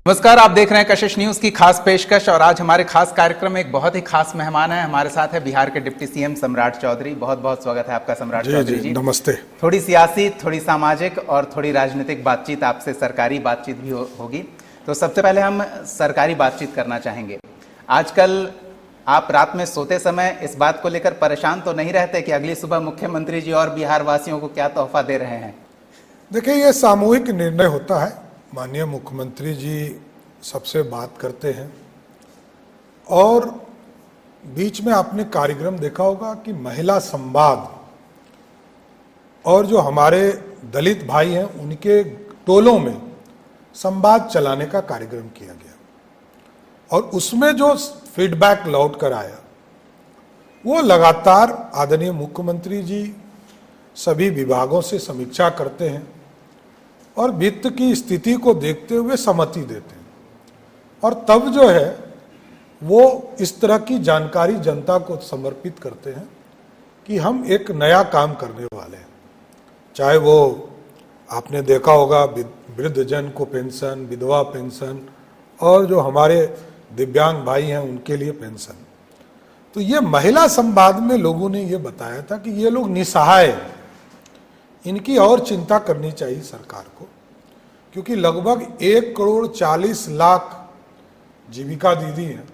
नमस्कार, आप देख रहे हैं कशिश न्यूज की खास पेशकश। और आज हमारे खास कार्यक्रम में एक बहुत ही खास मेहमान है। हमारे साथ है बिहार के डिप्टी सीएम सम्राट चौधरी। बहुत बहुत स्वागत है आपका सम्राट चौधरी जी। नमस्ते। थोड़ी सियासी, थोड़ी सामाजिक और थोड़ी राजनीतिक बातचीत आपसे, सरकारी बातचीत भी होगी। तो सबसे पहले हम सरकारी बातचीत करना चाहेंगे। आजकल आप रात में सोते समय इस बात को लेकर परेशान तो नहीं रहते कि अगली सुबह मुख्यमंत्री जी और बिहार वासियों को क्या तोहफा दे रहे हैं? देखिए, ये सामूहिक निर्णय होता है। माननीय मुख्यमंत्री जी सबसे बात करते हैं और बीच में आपने कार्यक्रम देखा होगा कि महिला संवाद और जो हमारे दलित भाई हैं उनके टोलों में संवाद चलाने का कार्यक्रम किया गया। और उसमें जो फीडबैक लौट कर आया वो लगातार आदरणीय मुख्यमंत्री जी सभी विभागों से समीक्षा करते हैं और वित्त की स्थिति को देखते हुए सहमति देते हैं। और तब जो है वो इस तरह की जानकारी जनता को समर्पित करते हैं कि हम एक नया काम करने वाले हैं। चाहे वो आपने देखा होगा वृद्धजन को पेंशन, विधवा पेंशन और जो हमारे दिव्यांग भाई हैं उनके लिए पेंशन। तो ये महिला संवाद में लोगों ने ये बताया था कि ये लोग निसहाय हैं, इनकी और चिंता करनी चाहिए सरकार को, क्योंकि लगभग 1,40,00,000 जीविका दीदी हैं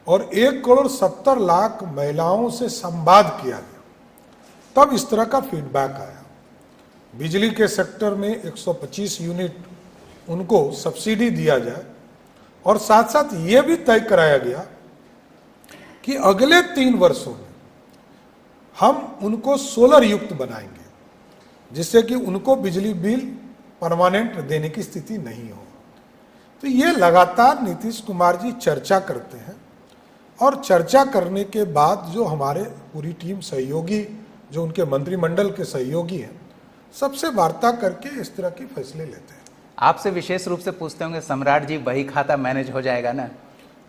और 1,70,00,000 महिलाओं से संवाद किया गया। तब इस तरह का फीडबैक आया। बिजली के सेक्टर में 125 यूनिट उनको सब्सिडी दिया जाए और साथ साथ ये भी तय कराया गया कि अगले 3 वर्षों में हम उनको सोलर युक्त बनाएंगे, जिससे कि उनको बिजली बिल परमानेंट देने की स्थिति नहीं हो। तो ये लगातार नीतीश कुमार जी चर्चा करते हैं और चर्चा करने के बाद जो हमारे पूरी टीम सहयोगी, जो उनके मंत्रिमंडल के सहयोगी हैं, सबसे वार्ता करके इस तरह के फैसले लेते हैं। आपसे विशेष रूप से पूछते होंगे सम्राट जी, बही खाता मैनेज हो जाएगा ना?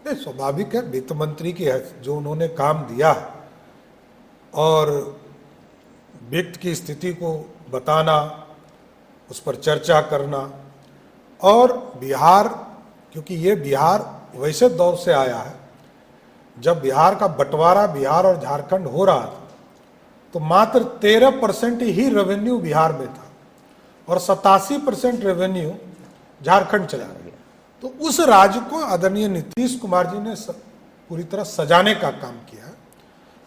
नहीं, स्वाभाविक है। वित्त मंत्री की है, जो उन्होंने काम दिया और वित्त की स्थिति को बताना, उस पर चर्चा करना। और बिहार, क्योंकि ये बिहार वैसे दौर से आया है जब बिहार का बंटवारा बिहार और झारखंड हो रहा था तो मात्र 13% ही रेवेन्यू बिहार में था और 87% रेवेन्यू झारखंड चला गया। तो उस राज्य को आदरणीय नीतीश कुमार जी ने पूरी तरह सजाने का काम किया।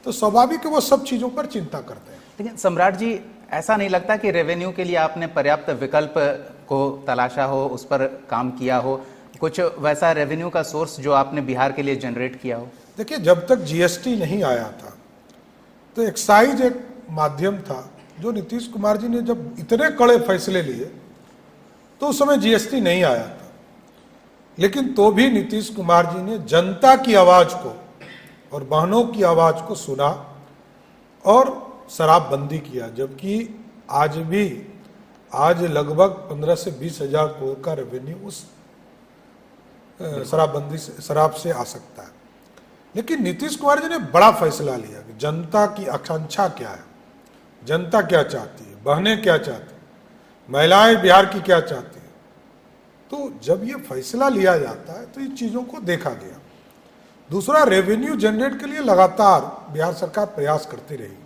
तो स्वाभाविक है वो सब चीजों पर चिंता करते हैं। लेकिन सम्राट जी, ऐसा नहीं लगता कि रेवेन्यू के लिए आपने पर्याप्त विकल्प को तलाशा हो, उस पर काम किया हो? कुछ वैसा रेवेन्यू का सोर्स जो आपने बिहार के लिए जनरेट किया हो? देखिए, जब तक जीएसटी नहीं आया था तो एक्साइज एक माध्यम था जो नीतीश कुमार जी ने जब इतने कड़े फैसले लिए तो उस समय जीएसटी नहीं आया था। लेकिन तो भी नीतीश कुमार जी ने जनता की आवाज को और बहनों की आवाज को सुना और शराबबंदी किया। जबकि आज लगभग 15 से 20 हजार करोड़ का रेवेन्यू उस शराबबंदी से, शराब से आ सकता है। लेकिन नीतीश कुमार जी ने बड़ा फैसला लिया कि जनता की आकांक्षा क्या है, जनता क्या चाहती है, बहनें क्या चाहती है, महिलाएं बिहार की क्या चाहती है। तो जब ये फैसला लिया जाता है तो इन चीजों को देखा गया। दूसरा, रेवेन्यू जनरेट के लिए लगातार बिहार सरकार प्रयास करती रही।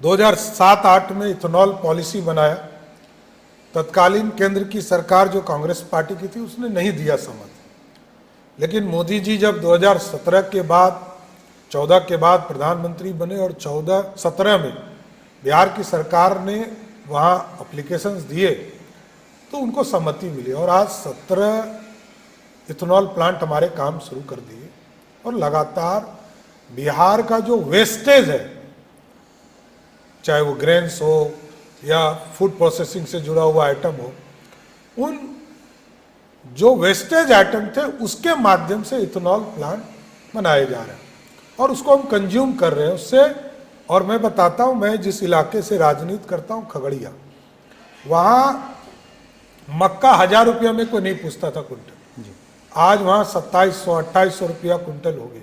2007-8 में इथेनॉल पॉलिसी बनाया। तत्कालीन केंद्र की सरकार जो कांग्रेस पार्टी की थी उसने नहीं दिया सहमति। लेकिन मोदी जी जब 2017 के बाद 14 के बाद प्रधानमंत्री बने और 14-17 में बिहार की सरकार ने वहाँ एप्लीकेशंस दिए तो उनको सहमति मिली और आज 17 इथेनॉल प्लांट हमारे काम शुरू कर दिए। और लगातार बिहार का जो वेस्टेज है, चाहे वो ग्रेन्स हो या फूड प्रोसेसिंग से जुड़ा हुआ आइटम हो, उन जो वेस्टेज आइटम थे उसके माध्यम से इथेनॉल प्लांट बनाए जा रहे हैं और उसको हम कंज्यूम कर रहे हैं उससे। और मैं बताता हूँ, मैं जिस इलाके से राजनीति करता हूँ, खगड़िया, वहाँ मक्का 1000 रुपया में कोई नहीं पूछता था कुंटल, आज वहाँ 2700-2800 रुपया कुंटल हो गया।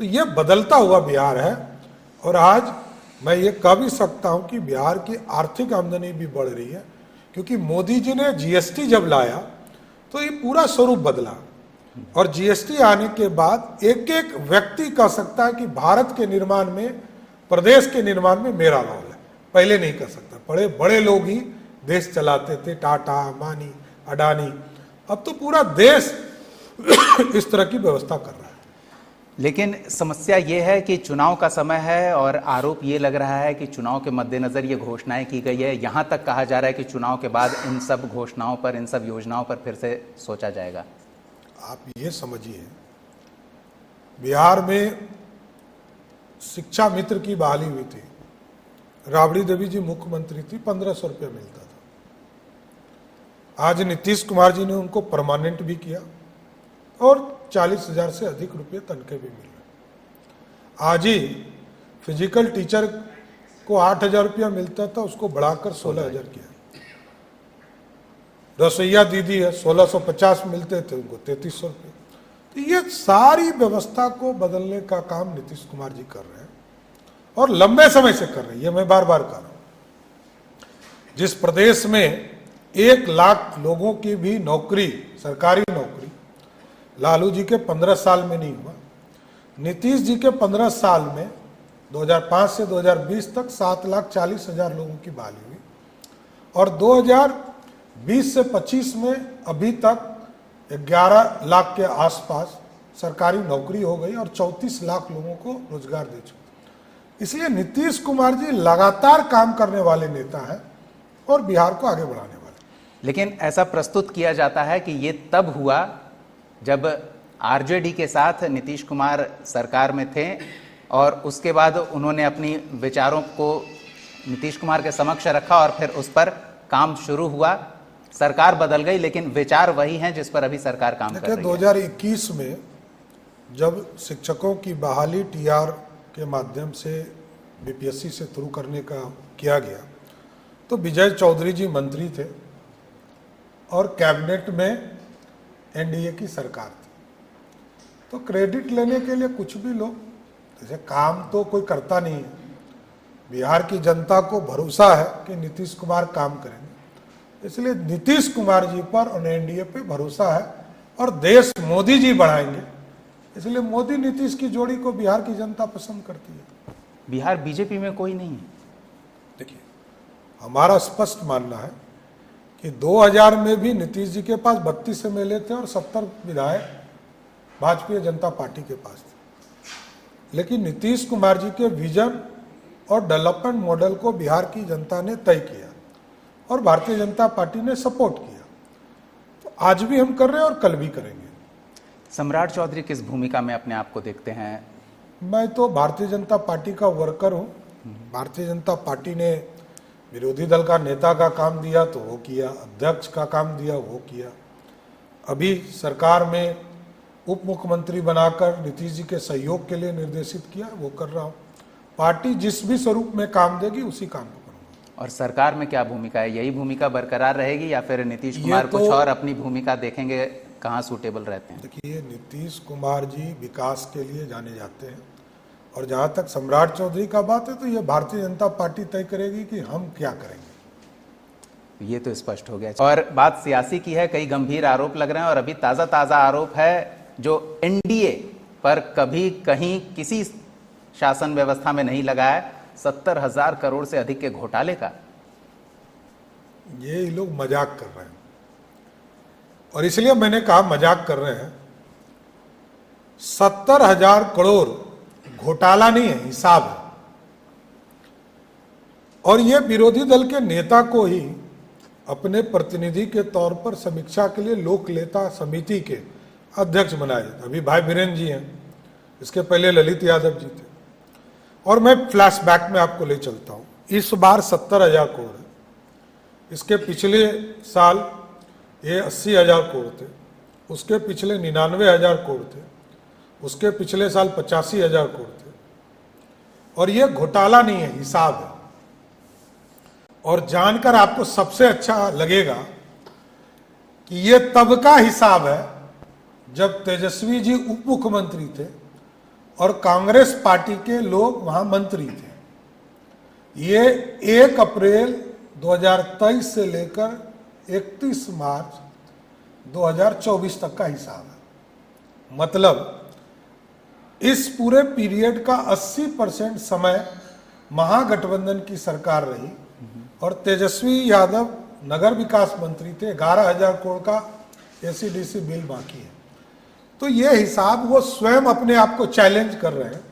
तो ये बदलता हुआ बिहार है। और आज मैं ये कह भी सकता हूं कि बिहार की आर्थिक आमदनी भी बढ़ रही है, क्योंकि मोदी जी ने जीएसटी जब लाया तो ये पूरा स्वरूप बदला। और जीएसटी आने के बाद एक एक व्यक्ति कह सकता है कि भारत के निर्माण में, प्रदेश के निर्माण में मेरा रोल है। पहले नहीं कर सकता, बड़े बड़े लोग ही देश चलाते थे, टाटा, अंबानी, अडानी। अब तो पूरा देश इस तरह की व्यवस्था कर रहा है। लेकिन समस्या ये है कि चुनाव का समय है और आरोप ये लग रहा है कि चुनाव के मद्देनजर ये घोषणाएं की गई है। यहाँ तक कहा जा रहा है कि चुनाव के बाद इन सब घोषणाओं पर, इन सब योजनाओं पर फिर से सोचा जाएगा। आप ये समझिए, बिहार में शिक्षा मित्र की बहाली हुई थी, राबड़ी देवी जी मुख्यमंत्री थी, 1500 रुपया मिलता था। आज नीतीश कुमार जी ने उनको परमानेंट भी किया और 40,000 से अधिक रुपये तनख्वाह भी मिल रहे। आज ही फिजिकल टीचर को 8,000 रुपया मिलता था, उसको बढ़ाकर 16,000 किया। रसोईया दीदी है, 1650 मिलते थे, उनको 3300 रुपये। तो ये सारी व्यवस्था को बदलने का काम नीतीश कुमार जी कर रहे हैं और लंबे समय से कर रहे हैं। ये मैं बार बार कह रहा हूं, जिस प्रदेश में 1 लाख लोगों की भी नौकरी, सरकारी नौकरी लालू जी के 15 साल में नहीं हुआ, नीतीश जी के 15 साल में 2005 से 2020 तक 7,40,000 लोगों की बहाली हुई और 2020 से 25 में अभी तक 11 लाख के आसपास सरकारी नौकरी हो गई और 34 लाख लोगों को रोजगार दे चुके। इसलिए नीतीश कुमार जी लगातार काम करने वाले नेता हैं और बिहार को आगे बढ़ाने वाले। लेकिन ऐसा प्रस्तुत किया जाता है कि ये तब हुआ जब आरजेडी के साथ नीतीश कुमार सरकार में थे और उसके बाद उन्होंने अपनी विचारों को नीतीश कुमार के समक्ष रखा और फिर उस पर काम शुरू हुआ। सरकार बदल गई लेकिन विचार वही हैं जिस पर अभी सरकार काम कर रही है। 2021 में जब शिक्षकों की बहाली टीआर के माध्यम से बीपीएससी से थ्रू करने का किया गया तो विजय चौधरी जी मंत्री थे और कैबिनेट में एनडीए की सरकार थी। तो क्रेडिट लेने के लिए कुछ भी लोग, जैसे काम तो कोई करता नहीं है, बिहार की जनता को भरोसा है कि नीतीश कुमार काम करेंगे, इसलिए नीतीश कुमार जी पर और एनडीए पे भरोसा है और देश मोदी जी बढ़ाएंगे, इसलिए मोदी नीतीश की जोड़ी को बिहार की जनता पसंद करती है। बिहार बीजेपी में कोई नहीं है। देखिए, हमारा स्पष्ट मानना है कि 2000 में भी नीतीश जी के पास 32 एमएलए थे और 70 विधायक भारतीय जनता पार्टी के पास थे। लेकिन नीतीश कुमार जी के विजन और डेवलपमेंट मॉडल को बिहार की जनता ने तय किया और भारतीय जनता पार्टी ने सपोर्ट किया। तो आज भी हम कर रहे हैं और कल भी करेंगे। सम्राट चौधरी किस भूमिका में अपने आप को देखते हैं? मैं तो भारतीय जनता पार्टी का वर्कर हूँ। भारतीय जनता पार्टी ने विरोधी दल का नेता का काम दिया तो वो किया, अध्यक्ष का काम दिया वो किया, अभी सरकार में उप मुख्यमंत्री बनाकर नीतीश जी के सहयोग के लिए निर्देशित किया, वो कर रहा हूँ। पार्टी जिस भी स्वरूप में काम देगी उसी काम को करूँगा। और सरकार में क्या भूमिका है? यही भूमिका बरकरार रहेगी या फिर नीतीश कुमार कुछ और अपनी भूमिका देखेंगे? कहाँ सूटेबल रहते हैं? देखिए, नीतीश कुमार जी विकास के लिए जाने जाते हैं और जहाँ तक सम्राट चौधरी का बात है तो ये भारतीय जनता पार्टी तय करेगी कि हम क्या करेंगे। ये तो स्पष्ट हो गया। और बात सियासी की है, कई गंभीर आरोप लग रहे हैं और अभी ताज़ा आरोप है जो एनडीए पर कभी कहीं किसी शासन व्यवस्था में नहीं लगा है, 70,000 करोड़ से अधिक के घोटाले का। ये लोग मजाक कर रहे हैं और इसलिए मैंने कहा मजाक कर रहे हैं। 70,000 करोड़ घोटाला नहीं है, हिसाब है। और ये विरोधी दल के नेता को ही अपने प्रतिनिधि के तौर पर समीक्षा के लिए लोक लेता समिति के अध्यक्ष बनाए। अभी भाई बीरेन जी हैं, इसके पहले ललित यादव जी थे। और मैं फ्लैशबैक में आपको ले चलता हूं। इस बार 70,000 करोड़ है, इसके पिछले साल ये 80,000 करोड़ थे, उसके पिछले 99,000 करोड़ थे, उसके पिछले साल 85,000 करोड़ थे। और ये घोटाला नहीं है, हिसाब है। और जानकर आपको सबसे अच्छा लगेगा कि ये तब का हिसाब है जब तेजस्वी जी उप मुख्यमंत्री थे और कांग्रेस पार्टी के लोग वहां मंत्री थे। ये 1 अप्रैल 2023 से लेकर 31 मार्च 2024 तक का हिसाब है। मतलब इस पूरे पीरियड का 80% समय महागठबंधन की सरकार रही और तेजस्वी यादव नगर विकास मंत्री थे। 11,000 करोड़ का एसीडीसी बिल बाकी है। तो ये हिसाब वो स्वयं अपने आप को चैलेंज कर रहे हैं।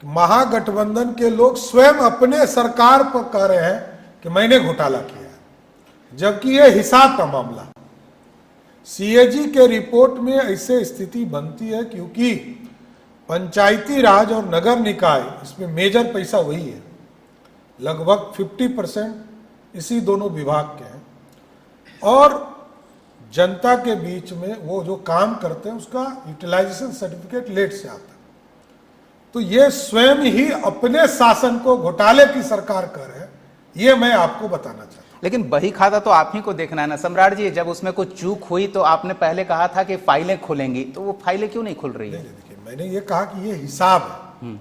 महागठबंधन के लोग स्वयं अपने सरकार पर कह रहे हैं कि मैंने घोटाला किया है, जबकि यह हिसाब का मामला। सीएजी के रिपोर्ट में ऐसे स्थिति बनती है क्योंकि पंचायती राज और नगर निकाय, इसमें मेजर पैसा वही है, लगभग 50% इसी दोनों विभाग के हैं, और जनता के बीच में वो जो काम करते हैं उसका यूटिलाइजेशन सर्टिफिकेट लेट से आता है। तो ये स्वयं ही अपने शासन को घोटाले की सरकार कर रहे हैं, ये मैं आपको बताना चाहता हूं। लेकिन बही खाता तो आप ही को देखना है ना सम्राट जी। जब उसमें कुछ चूक हुई तो आपने पहले कहा था कि फाइलें खुलेंगी, तो वो फाइलें क्यों नहीं खुल रही है? देखिए, मैंने ये कहा कि ये हिसाब है,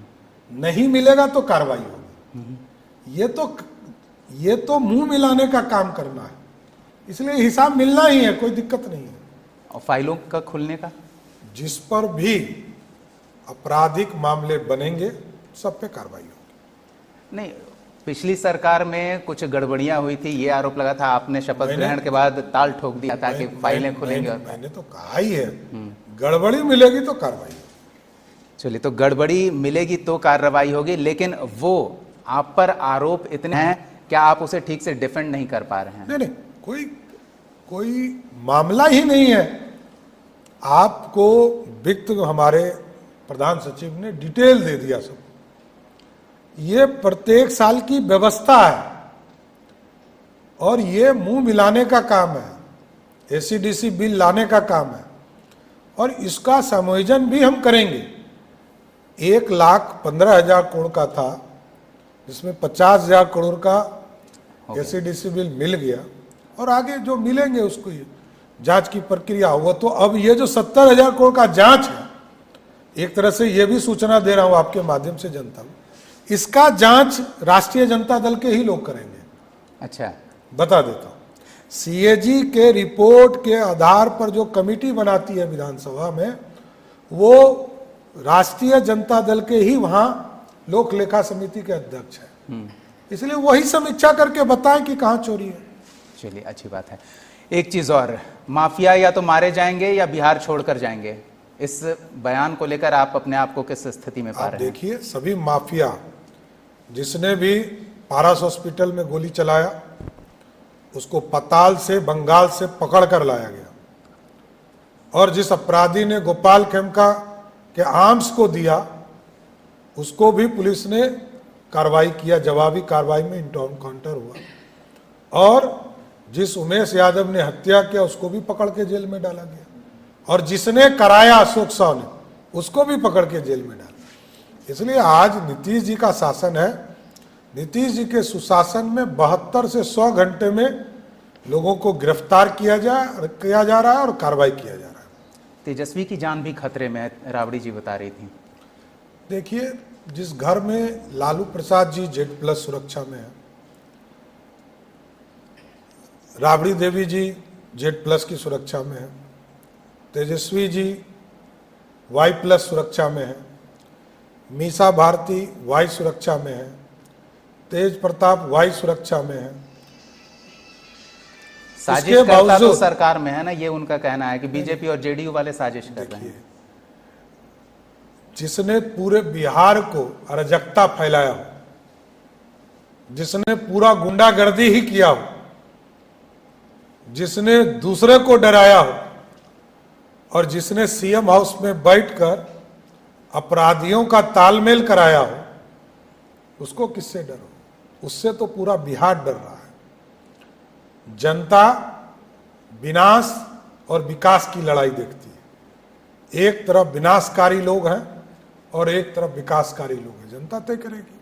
नहीं मिलेगा तो कार्रवाई होगी। ये तो मुंह मिलाने का काम करना है, इसलिए हिसाब मिलना ही है, कोई दिक्कत नहीं है। और फाइलों का खुलने का, जिस पर भी आपराधिक मामले बनेंगे सब पे कार्रवाई होगी। नहीं, पिछली सरकार में कुछ गड़बड़ियां हुई थी, ये आरोप लगा था। आपने शपथ ग्रहण के बाद ताल ठोक दिया था कि फाइलें खुलेंगे। मैंने तो कहा ही है, गड़बड़ी मिलेगी तो कार्रवाई होगी। चलिए, तो गड़बड़ी मिलेगी तो कार्रवाई होगी, लेकिन वो आप पर आरोप इतने हैं, क्या आप उसे ठीक से डिफेंड नहीं कर पा रहे हैं? नहीं, कोई मामला ही नहीं है। आपको वित्त हमारे प्रधान सचिव ने डिटेल दे दिया सब। ये प्रत्येक साल की व्यवस्था है और ये मुंह मिलाने का काम है, एसीडीसी बिल लाने का काम है, और इसका समायोजन भी हम करेंगे। 1,15,000 करोड़ का था, जिसमें 50,000 करोड़ का एसीडीसी बिल मिल गया, और आगे जो मिलेंगे उसको ये जांच की प्रक्रिया हुआ। तो अब ये जो 70,000 करोड़ का जांच है, एक तरह से ये भी सूचना दे रहा हूं आपके माध्यम से जनता को, इसका जांच राष्ट्रीय जनता दल के ही लोग करेंगे। अच्छा, बता देता हूं, सीएजी के रिपोर्ट के आधार पर जो कमेटी बनाती है विधानसभा में, वो राष्ट्रीय जनता दल के ही वहां लोक लेखा समिति के अध्यक्ष है। इसलिए वही समीक्षा करके बताएं कि कहां चोरी है। चलिए, अच्छी बात है। एक चीज और, माफिया या तो मारे जाएंगे या बिहार छोड़कर जाएंगे, इस बयान को लेकर आप अपने आप को किस स्थिति में पा रहे हैं? देखिए, सभी माफिया, जिसने भी पारस हॉस्पिटल में गोली चलाया, उसको पताल से, बंगाल से पकड़ कर लाया गया, और जिस अपराधी ने गोपाल खेमका के आर्म्स को दिया, उसको भी पुलिस ने कार्रवाई किया, जवाबी कार्रवाई में इनकाउंटर हुआ, और जिस उमेश यादव ने हत्या किया उसको भी पकड़ के जेल में डाला गया, और जिसने कराया अशोक साव ने, उसको भी पकड़ के जेल में डाला। इसलिए आज नीतीश जी का शासन है। नीतीश जी के सुशासन में 72 से 100 घंटे में लोगों को गिरफ्तार किया जा रहा है और कार्रवाई किया जा रहा है। तेजस्वी की जान भी खतरे में है, राबड़ी जी बता रही थी। देखिए, जिस घर में लालू प्रसाद जी Z+ सुरक्षा में है, राबड़ी देवी जी Z+ की सुरक्षा में है, तेजस्वी जी Y+ सुरक्षा में है, मीसा भारती Y सुरक्षा में है, तेज प्रताप Y सुरक्षा में है। साजिश करता तो सरकार में है ना, ये उनका कहना है कि बीजेपी और जेडीयू वाले साजिश कर रहे हैं। जिसने पूरे बिहार को अराजकता फैलाया हो, जिसने पूरा गुंडागर्दी ही किया हो, जिसने दूसरे को डराया हो, और जिसने सीएम हाउस में बैठकर अपराधियों का तालमेल कराया हो, उसको किससे डर हो? उससे तो पूरा बिहार डर रहा है। जनता विनाश और विकास की लड़ाई देखती है। एक तरफ विनाशकारी लोग हैं और एक तरफ विकासकारी लोग हैं, जनता तय करेगी।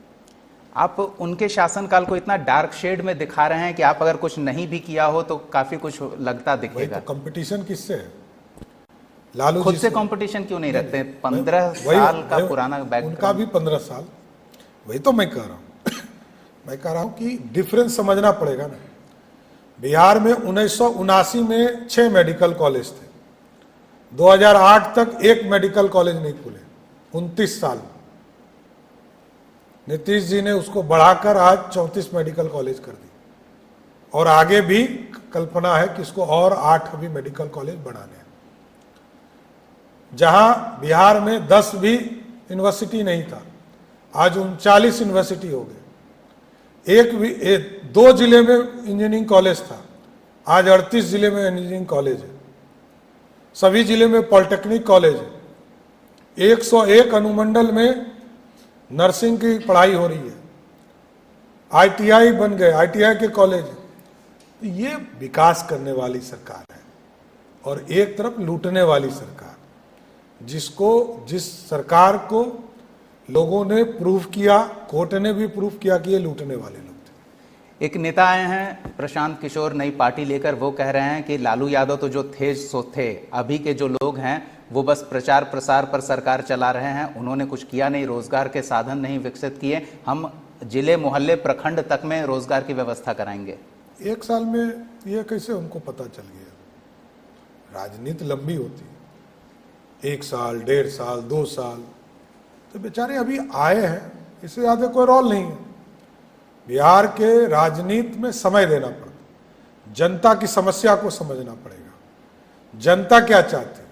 आप उनके शासनकाल को इतना डार्क शेड में दिखा रहे हैं कि आप अगर कुछ नहीं भी किया हो तो काफी कुछ लगता दिखेगा। तो कंपटीशन किससे है? लालू खुद जी से कंपटीशन क्यों नहीं रखते? 15 साल का पुराना बैकग्राउंड, उनका भी 15 साल। वही तो मैं कह रहा हूं मैं कह रहा हूं कि डिफरेंस समझना पड़ेगा ना। बिहार में 1979 में 6 मेडिकल कॉलेज थे, 2008 तक एक मेडिकल कॉलेज नहीं खुले, 29 साल में। नीतीश जी ने उसको बढ़ाकर आज 34 मेडिकल कॉलेज कर दी, और आगे भी कल्पना है कि इसको और 8 अभी मेडिकल कॉलेज बढ़ाने हैं। जहां बिहार में 10 भी यूनिवर्सिटी नहीं था, आज 39 यूनिवर्सिटी हो गए। 2 जिले में इंजीनियरिंग कॉलेज था, आज 38 जिले में इंजीनियरिंग कॉलेज है। सभी जिले में पॉलिटेक्निक कॉलेज है। 101 अनुमंडल में नर्सिंग की पढ़ाई हो रही है। ITI बन गए, ITI के कॉलेज। ये विकास करने वाली सरकार है, और एक तरफ लूटने वाली सरकार, जिस सरकार को लोगों ने प्रूव किया, कोर्ट ने भी प्रूव किया कि ये लूटने वाले लोग थे। एक नेता आए हैं प्रशांत किशोर नई पार्टी लेकर, वो कह रहे हैं कि लालू यादव तो जो थे सो थे, अभी के जो लोग हैं वो बस प्रचार प्रसार पर सरकार चला रहे हैं, उन्होंने कुछ किया नहीं, रोजगार के साधन नहीं विकसित किए, हम जिले मोहल्ले प्रखंड तक में रोजगार की व्यवस्था कराएंगे। 1 साल में ये कैसे उनको पता चल गया? राजनीति लंबी होती है, 1 साल, 1.5 साल, 2 साल, तो बेचारे अभी आए हैं, इससे ज्यादा कोई रोल नहीं है। बिहार के राजनीति में समय देना पड़ता, जनता की समस्या को समझना पड़ेगा, जनता क्या चाहती है।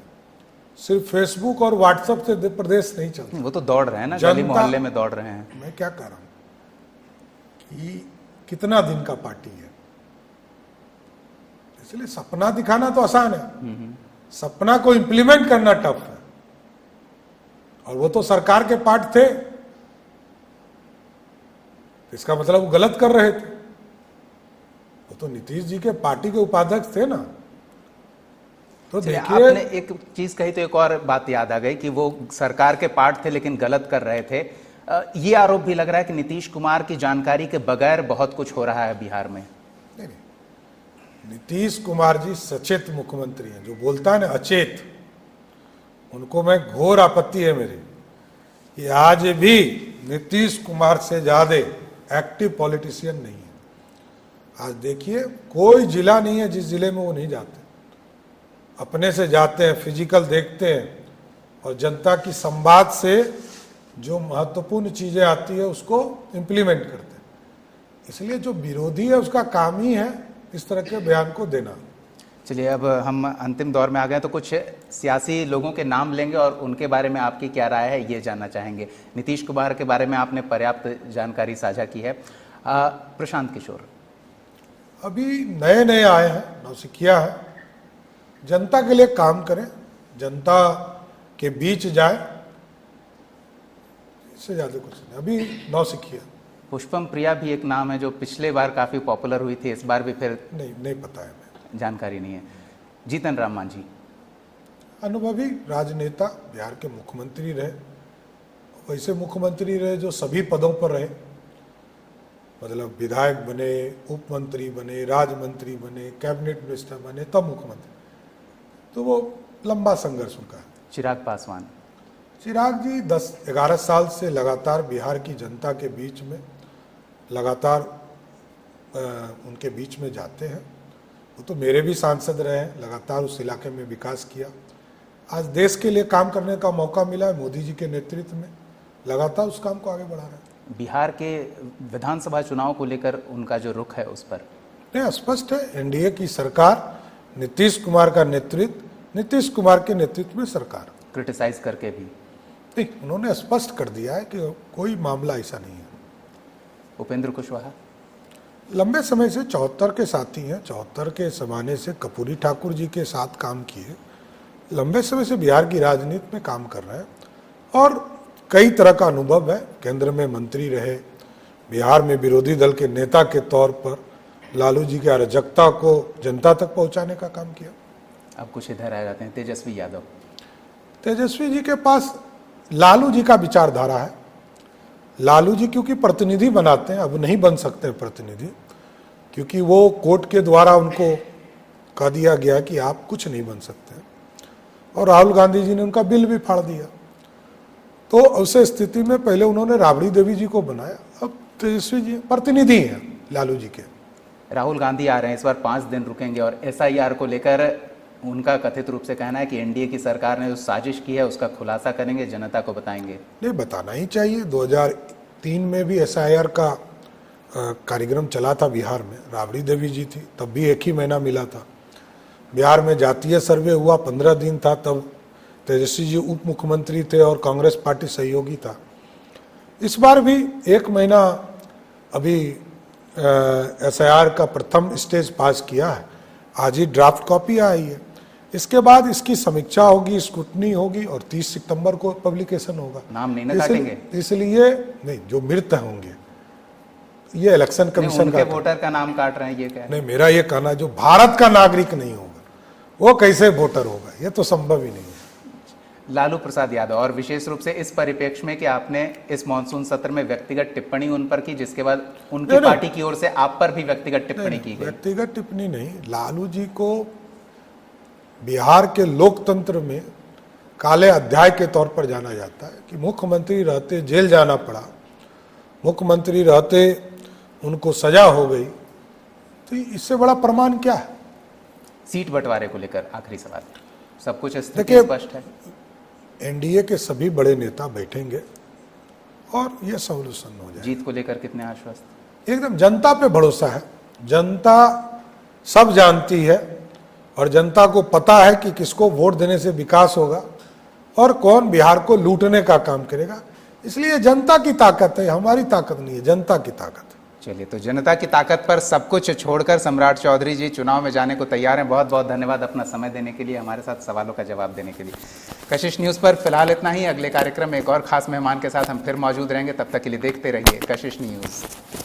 सिर्फ फेसबुक और व्हाट्सएप से प्रदेश नहीं चलता। वो तो दौड़ रहे हैं ना, गली मोहल्ले में दौड़ रहे हैं। मैं क्या कह रहा हूं कि कितना दिन का पार्टी है, इसलिए सपना दिखाना तो आसान है, सपना को इंप्लीमेंट करना टफ है। और वो तो सरकार के पार्ट थे, इसका मतलब वो गलत कर रहे थे। वो तो नीतीश जी के पार्टी के उपाध्यक्ष थे ना। तो देखिए, आपने एक चीज कही तो एक और बात याद आ गई कि वो सरकार के पार्ट थे लेकिन गलत कर रहे थे। ये आरोप भी लग रहा है कि नीतीश कुमार की जानकारी के बगैर बहुत कुछ हो रहा है बिहार में। नहीं, नीतीश कुमार जी सचेत मुख्यमंत्री हैं। जो बोलता है ना अचेत, उनको मैं घोर आपत्ति है मेरी। कि आज भी नीतीश कुमार से ज्यादा एक्टिव पॉलिटिशियन नहीं है। आज देखिए, कोई जिला नहीं है जिस जिले में वो नहीं जाते, अपने से जाते हैं, फिजिकल देखते हैं, और जनता की संवाद से जो महत्वपूर्ण चीजें आती है उसको इम्प्लीमेंट करते हैं। इसलिए जो विरोधी है उसका काम ही है इस तरह के बयान को देना। चलिए, अब हम अंतिम दौर में आ गए तो कुछ सियासी लोगों के नाम लेंगे और उनके बारे में आपकी क्या राय है ये जानना चाहेंगे। नीतीश कुमार के बारे में आपने पर्याप्त जानकारी साझा की है। प्रशांत किशोर अभी नए नए आए हैं, नौसिखिया है, जनता के लिए काम करें, जनता के बीच जाए, इससे ज्यादा कुछ नहीं। अभी नौसिखिया। पुष्पम प्रिया भी एक नाम है जो पिछले बार काफी पॉपुलर हुई थी, इस बार भी फिर नहीं पता है, मैं जानकारी नहीं है। जीतन राम मांझी अनुभवी राजनेता, बिहार के मुख्यमंत्री रहे, वैसे मुख्यमंत्री रहे जो सभी पदों पर रहे, मतलब विधायक बने, उप मंत्री बने, राज्य मंत्री बने, कैबिनेट मिनिस्टर बने, तब मुख्यमंत्री। तो वो लंबा संघर्ष उनका है। चिराग पासवान चिराग जी 10-11 साल से लगातार बिहार की जनता के बीच में लगातार उनके बीच में जाते हैं। वो तो मेरे भी सांसद रहे हैं, लगातार उस इलाके में विकास किया। आज देश के लिए काम करने का मौका मिला है मोदी जी के नेतृत्व में, लगातार उस काम को आगे बढ़ा रहे हैं। बिहार के विधानसभा चुनाव को लेकर उनका जो रुख है उस पर नहीं, स्पष्ट है, एनडीए की सरकार, नीतीश कुमार का नेतृत्व, नीतीश कुमार के नेतृत्व में सरकार। क्रिटिसाइज करके भी नहीं, उन्होंने स्पष्ट कर दिया है कि कोई मामला ऐसा नहीं है। उपेंद्र कुशवाहा लंबे समय से 74 के साथी हैं, 74 के जमाने से कर्पूरी ठाकुर जी के साथ काम किए, लंबे समय से बिहार की राजनीति में काम कर रहे हैं और कई तरह का अनुभव है। केंद्र में मंत्री रहे, बिहार में विरोधी दल के नेता के तौर पर लालू जी की अराजकता को जनता तक पहुंचाने का काम किया। अब कुछ इधर आ जाते हैं तेजस्वी यादव। तेजस्वी जी के पास लालू जी का विचारधारा है। लालू जी क्योंकि प्रतिनिधि बनाते हैं, अब नहीं बन सकते प्रतिनिधि, क्योंकि वो कोर्ट के द्वारा उनको कह दिया गया कि आप कुछ नहीं बन सकते, और राहुल गांधी जी ने उनका बिल भी फाड़ दिया। तो उस स्थिति में पहले उन्होंने राबड़ी देवी जी को बनाया, अब तेजस्वी जी प्रतिनिधि हैं लालू जी के। राहुल गांधी आ रहे हैं, इस बार 5 दिन रुकेंगे और एसआईआर को लेकर उनका कथित रूप से कहना है कि एनडीए की सरकार ने जो साजिश की है उसका खुलासा करेंगे, जनता को बताएंगे। नहीं, बताना ही चाहिए। 2003 में भी एसआईआर का कार्यक्रम चला था बिहार में, राबड़ी देवी जी थी, तब भी 1 ही महीना मिला था। बिहार में जातीय सर्वे हुआ, 15 दिन था, तब तेजस्वी जी उप मुख्यमंत्री थे और कांग्रेस पार्टी सहयोगी था। इस बार भी 1 महीना अभी एसआईआर का प्रथम स्टेज पास किया है, आज ही ड्राफ्ट कॉपी आई है। इसके बाद इसकी समीक्षा होगी, स्क्रूटनी होगी और 30 सितंबर को पब्लिकेशन होगा। नाम नहीं ना काटेंगे? इसलिए नहीं, जो मृत होंगे, ये इलेक्शन कमीशन का वोटर का नाम काट रहे हैं, ये क्या? नहीं, मेरा ये कहना, जो भारत का नागरिक नहीं होगा वो कैसे वोटर होगा, ये तो संभव ही नहीं है। लालू प्रसाद यादव, और विशेष रूप से इस परिप्रेक्ष्य में कि आपने इस मानसून सत्र में व्यक्तिगत टिप्पणी उन पर की, जिसके बाद उनकी पार्टी की ओर से आप पर भी व्यक्तिगत टिप्पणी की गई। व्यक्तिगत टिप्पणी नहीं, लालू जी को बिहार के लोकतंत्र में काले अध्याय के तौर पर जाना जाता है कि मुख्यमंत्री रहते जेल जाना पड़ा, मुख्यमंत्री रहते उनको सजा हो गई, तो इससे बड़ा प्रमाण क्या है? सीट बंटवारे को लेकर आखिरी सवाल, सब कुछ देखिए, स्पष्ट है। एनडीए के सभी बड़े नेता बैठेंगे और ये सॉल्यूशन हो जाए। जीत को लेकर कितने आश्वस्त? एकदम जनता पे भरोसा है, जनता सब जानती है और जनता को पता है कि किसको वोट देने से विकास होगा और कौन बिहार को लूटने का काम करेगा। इसलिए जनता की ताकत है, हमारी ताकत नहीं है, जनता की ताकत है। चलिए, तो जनता की ताकत पर सब कुछ छोड़कर सम्राट चौधरी जी चुनाव में जाने को तैयार हैं। बहुत बहुत धन्यवाद अपना समय देने के लिए, हमारे साथ सवालों का जवाब देने के लिए। कशिश न्यूज़ पर फिलहाल इतना ही। अगले कार्यक्रम में एक और खास मेहमान के साथ हम फिर मौजूद रहेंगे, तब तक के लिए देखते रहिए कशिश न्यूज़।